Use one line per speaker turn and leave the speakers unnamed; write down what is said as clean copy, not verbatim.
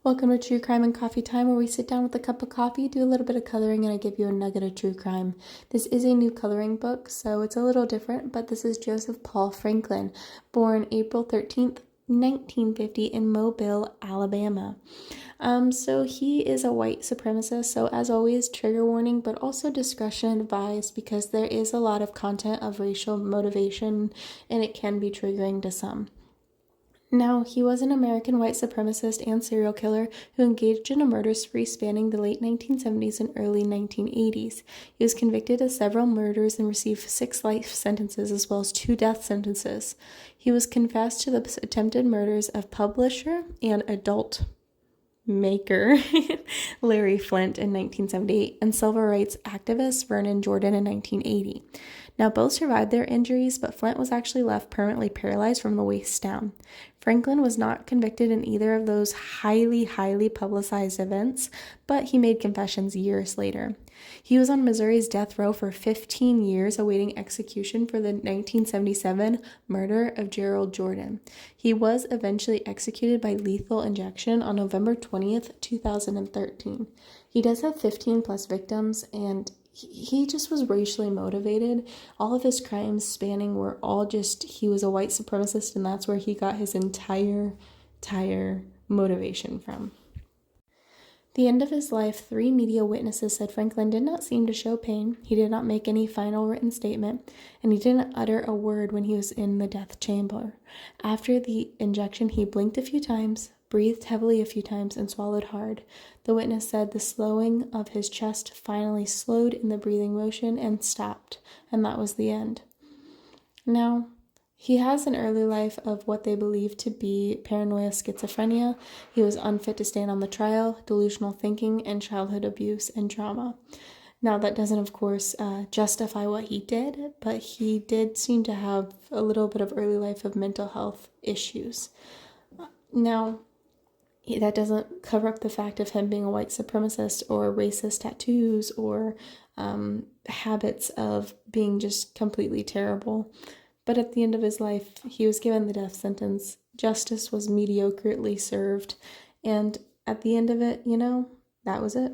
Welcome to True Crime and Coffee Time, where we sit down with a cup of coffee, do a little bit of coloring, and I give you a nugget of true crime. This is a new coloring book, so it's a little different, but this is Joseph Paul Franklin, born April 13th, 1950 in Mobile, Alabama. So he is a white supremacist, so as always, trigger warning, but also discretion advised because there is a lot of content of racial motivation, and it can be triggering to some. Now, he was an American white supremacist and serial killer who engaged in a murder spree spanning the late 1970s and early 1980s. He was convicted of several murders and received 6 life sentences as well as 2 death sentences. He was confessed to the attempted murders of publisher and adult maker Larry Flynt in 1978 and civil rights activist Vernon Jordan in 1980. Now, both survived their injuries, but Flynt was actually left permanently paralyzed from the waist down. Franklin was not convicted in either of those highly publicized events, but he made confessions years later. He was on Missouri's death row for 15 years awaiting execution for the 1977 murder of Gerald Jordan. He was eventually executed by lethal injection on November 20th, 2013. He does have 15 plus victims, and he just was racially motivated. All of his crimes spanning were all just, he was a white supremacist, and that's where he got his entire motivation from. The end of his life, 3 media witnesses said Franklin did not seem to show pain, he did not make any final written statement, and he didn't utter a word when he was in the death chamber. After the injection, he blinked a few times, breathed heavily a few times, and swallowed hard. The witness said the slowing of his chest finally slowed in the breathing motion and stopped, and that was the end. Now, he has an early life of what they believe to be paranoia schizophrenia. He was unfit to stand on the trial, delusional thinking, and childhood abuse and trauma. Now, that doesn't, of course, justify what he did, but he did seem to have a little bit of early life of mental health issues. Now, that doesn't cover up the fact of him being a white supremacist or racist tattoos or habits of being just completely terrible. But at the end of his life, he was given the death sentence. Justice was mediocrely served. And at the end of it, that was it.